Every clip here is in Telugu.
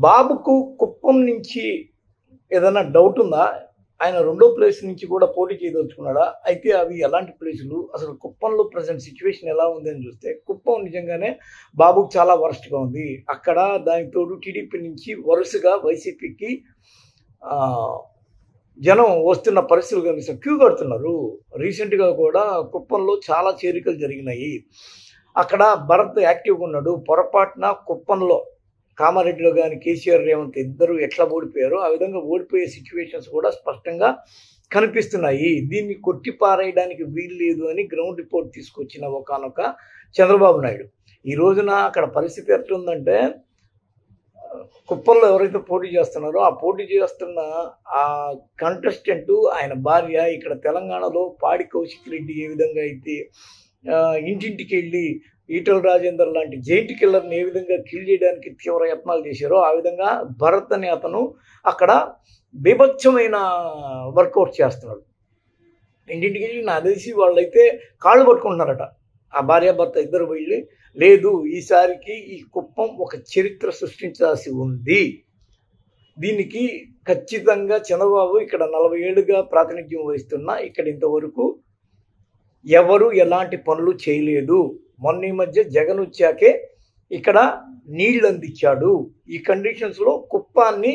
బాబుకు కుప్పం నుంచి ఏదైనా డౌట్ ఉందా? ఆయన రెండో ప్లేస్ నుంచి కూడా పోటీ చేయదలుచుకున్నాడా? అయితే అవి ఎలాంటి ప్లేసులు? అసలు కుప్పంలో ప్రెజెంట్ సిచ్యువేషన్ ఎలా ఉంది అని చూస్తే, కుప్పం నిజంగానే బాబుకు చాలా వరస్ట్‌గా ఉంది. అక్కడ దానికి తోడు టీడీపీ నుంచి వరుసగా వైసీపీకి జనం వస్తున్న పరిస్థితులు కనిపిస్తున్నాయి. క్యూ కడుతున్నారు. రీసెంట్‌గా కూడా కుప్పంలో చాలా చేరికలు జరిగినాయి. అక్కడ భరత్ యాక్టివ్‌గా ఉన్నాడు. పొరపాటున కుప్పంలో కామారెడ్డిలో కానీ కేసీఆర్ రేవంత్ ఇద్దరు ఎట్లా ఓడిపోయారో ఆ విధంగా ఓడిపోయే సిచ్యువేషన్స్ కూడా స్పష్టంగా కనిపిస్తున్నాయి. దీన్ని కొట్టి పారేయడానికి వీలు లేదు అని గ్రౌండ్ రిపోర్ట్ తీసుకొచ్చిన ఒకానొక చంద్రబాబు నాయుడు. ఈ రోజున అక్కడ పరిస్థితి ఎట్లుందంటే, కుప్పంలో ఎవరైతే పోటీ చేస్తున్నారో ఆ పోటీ చేస్తున్న ఆ కంటెస్టెంట్ ఆయన భార్య, ఇక్కడ తెలంగాణలో పాడి కౌశిక్ రెడ్డి ఏ విధంగా అయితే ఇంటింటికి వెళ్ళి ఈటల రాజేందర్ లాంటి జైంట్ కిల్లర్ని ఏ విధంగా కిల్ చేయడానికి తీవ్ర యత్నాలు చేశారో ఆ విధంగా భరత్ అనే అతను అక్కడ బీభత్సమైన వర్కౌట్ చేస్తున్నాడు. ఇంటింటికి వెళ్ళి నాకు తెలిసి వాళ్ళైతే కాళ్ళు పట్టుకుంటున్నారట. ఆ భార్యాభర్త ఇద్దరు వెళ్ళి, లేదు ఈసారికి ఈ కుప్పం ఒక చరిత్ర సృష్టించాల్సి ఉంది, దీనికి ఖచ్చితంగా చంద్రబాబు ఇక్కడ 40 ఏళ్ళుగా ప్రాతినిధ్యం వహిస్తున్నా ఇక్కడ ఇంతవరకు ఎవరు ఎలాంటి పనులు చేయలేదు. మొన్న ఈ మధ్య జగన్ వచ్చాకే ఇక్కడ నీళ్లు అందించాడు. ఈ కండిషన్స్లో కుప్పాన్ని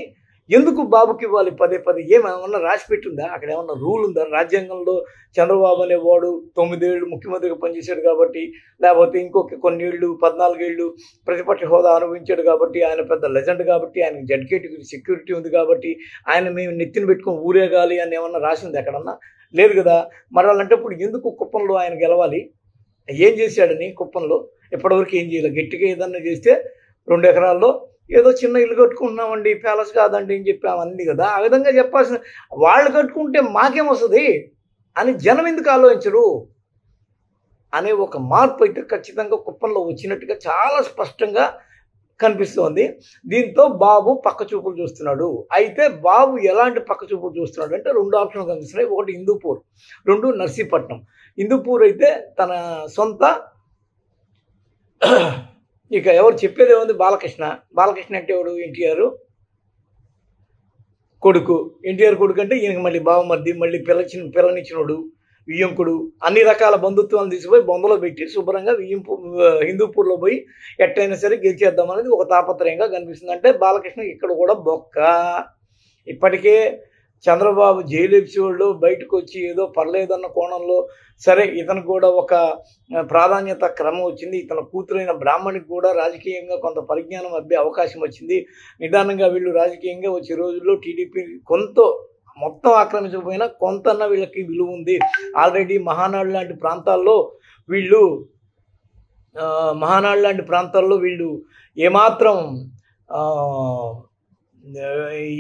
ఎందుకు బాబుకి ఇవ్వాలి పదే పదే? ఏమన్నా రాసి పెట్టిందా? అక్కడ ఏమన్నా రూల్ ఉందా? రాజ్యాంగంలో చంద్రబాబు అనేవాడు 9 ఏళ్ళు ముఖ్యమంత్రిగా పనిచేశాడు కాబట్టి, లేకపోతే ఇంకొక కొన్ని ఏళ్ళు 14 ఏళ్ళు ప్రతిపక్ష హోదా అనుభవించాడు కాబట్టి, ఆయన పెద్ద లెజెండ్ కాబట్టి, ఆయనకు జడ్కేట్ సెక్యూరిటీ ఉంది కాబట్టి ఆయన మేము నెత్తిన పెట్టుకొని ఊరేగాలి అని ఏమన్నా రాసింది ఎక్కడన్నా? లేదు కదా. మరి అలాంటప్పుడు ఎందుకు కుప్పంలో ఆయన గెలవాలి? ఏం చేశాడని కుప్పంలో? ఎప్పటివరకు ఏం చేయలేదు. గట్టిగా ఏదన్నా చేస్తే 2 ఎకరాల్లో ఏదో చిన్న ఇల్లు కట్టుకుంటున్నామండి, ప్యాలెస్ కాదండి అని చెప్పామన్నీ కదా. ఆ విధంగా చెప్పాల్సిన వాళ్ళు కట్టుకుంటే మాకేమొస్తుంది అని జనం ఎందుకు ఆలోచించరు అనే ఒక మార్పు అయితే ఖచ్చితంగా కుప్పంలో వచ్చినట్టుగా చాలా స్పష్టంగా కనిపిస్తోంది. దీంతో బాబు పక్క చూపులు చూస్తున్నాడు. అయితే బాబు ఎలాంటి పక్క చూపులు చూస్తున్నాడు అంటే 2 ఆప్షన్లు కనిపిస్తున్నాయి. ఒకటి హిందూపూర్, 2 నర్సీపట్నం. హిందూపూర్ అయితే తన సొంత, ఇక ఎవరు చెప్పేది ఏముంది, బాలకృష్ణ. బాలకృష్ణ అంటే ఎవడు? ఎన్టీఆర్ కొడుకు. ఎన్టీఆర్ కొడుకు అంటే ఈయనకి మళ్ళీ బావమర్ది, మళ్ళీ పిల్లనిచ్చినోడు, వియ్యంకుడు. అన్ని రకాల బంధుత్వాలను తీసుకుపోయి బొందలో పెట్టి శుభ్రంగా హిందూపూర్లో పోయి ఎట్టయినా సరే గెలిచేద్దామనేది ఒక తాపత్రయంగా కనిపిస్తుంది. అంటే బాలకృష్ణ ఇక్కడ కూడా బొక్క. ఇప్పటికే చంద్రబాబు జైలు ఎపిసోడ్లో బయటకు వచ్చి ఏదో పర్లేదన్న కోణంలో సరే ఇతనికి కూడా ఒక ప్రాధాన్యత క్రమం వచ్చింది. ఇతని కూతురైన బ్రాహ్మణికి కూడా రాజకీయంగా కొంత పరిజ్ఞానం అబ్బే అవకాశం వచ్చింది. నిదానంగా వీళ్ళు రాజకీయంగా వచ్చే రోజుల్లో టీడీపీ కొంత మొత్తం ఆక్రమించకపోయినా కొంతన్నా వీళ్ళకి విలువ ఉంది. ఆల్రెడీ మహానాడు లాంటి ప్రాంతాల్లో వీళ్ళు ఏమాత్రం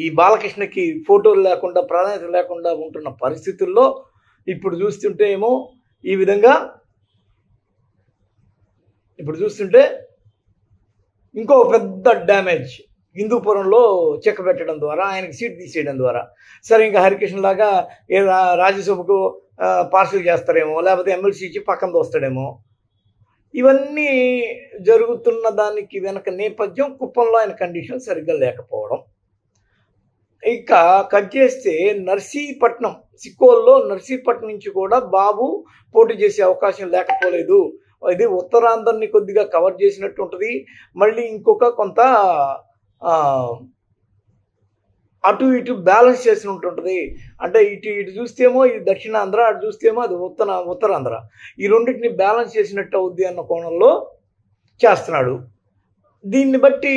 ఈ బాలకృష్ణకి ఫోటోలు లేకుండా, ప్రాధాన్యత లేకుండా ఉంటున్న పరిస్థితుల్లో ఇప్పుడు చూస్తుంటే ఇంకో పెద్ద డ్యామేజ్ హిందూపురంలో చెక్క పెట్టడం ద్వారా, ఆయనకి సీట్ తీసేయడం ద్వారా. సరే ఇంకా హరికృష్ణ లాగా రాజ్యసభకు పార్సల్ చేస్తారేమో, లేకపోతే ఎమ్మెల్సీ ఇచ్చి పక్కన దోస్తాడేమో. ఇవన్నీ జరుగుతున్న దానికి వెనక నేపథ్యం కుప్పంలో ఆయన కండిషన్ సరిగ్గా లేకపోవడం. ఇక కట్ చేస్తే నర్సీపట్నం, సిక్కోల్లో నర్సీపట్నం నుంచి కూడా బాబు పోటీ చేసే అవకాశం లేకపోలేదు. ఇది ఉత్తరాంధ్రని కొద్దిగా కవర్ చేసినట్టు ఉంటుంది. మళ్ళీ ఇంకొక కొంత అటు ఇటు బ్యాలెన్స్ చేసి ఉంటుంటుంది. అంటే ఇటు చూస్తేమో ఇది దక్షిణాంధ్ర, అటు చూస్తేమో అది ఉత్తరాంధ్ర. ఈ రెండింటిని బ్యాలెన్స్ చేసినట్టు అవుద్ది అన్న కోణంలో చేస్తున్నాడు. దీన్ని బట్టి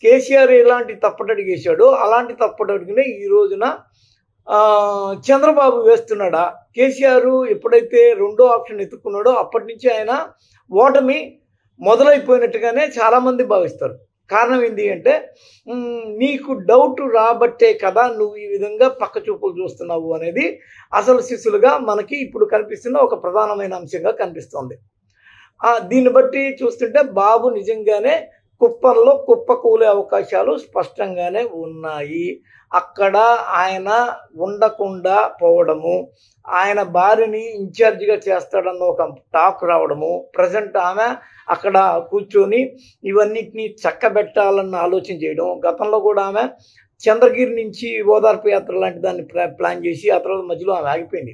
కేసీఆర్ ఎలాంటి తప్పటడుగు వేశాడో అలాంటి తప్పటడుగునే ఈ రోజున చంద్రబాబు వేస్తున్నాడా? కేసీఆర్ ఎప్పుడైతే రెండో ఆప్షన్ ఎత్తుకున్నాడో అప్పటి నుంచి ఆయన ఓటమి మొదలైపోయినట్టుగానే చాలామంది భావిస్తారు. కారణం ఏంటి అంటే, నీకు డౌట్ రాబట్టే కదా నువ్వు ఈ విధంగా పక్క చూపులు చూస్తున్నావు అనేది అసలు శిశులుగా మనకి ఇప్పుడు కనిపిస్తున్న ఒక ప్రధానమైన అంశంగా కనిపిస్తోంది. దీన్ని బట్టి చూస్తుంటే బాబు నిజంగానే కుప్పంలో కుప్పకూలే అవకాశాలు స్పష్టంగానే ఉన్నాయి. అక్కడ ఆయన ఉండకుండా పోవడము, ఆయన భార్యని ఇన్ఛార్జిగా చేస్తాడన్న ఒక టాక్ రావడము, ప్రజెంట్ ఆమె అక్కడ కూర్చొని ఇవన్నిటిని చక్కబెట్టాలన్న ఆలోచన చేయడం. గతంలో కూడా ఆమె చంద్రగిరి నుంచి ఓదార్పు యాత్ర లాంటి దాన్ని ప్లాన్ చేసి ఆ తర్వాత మధ్యలో ఆమె ఆగిపోయింది.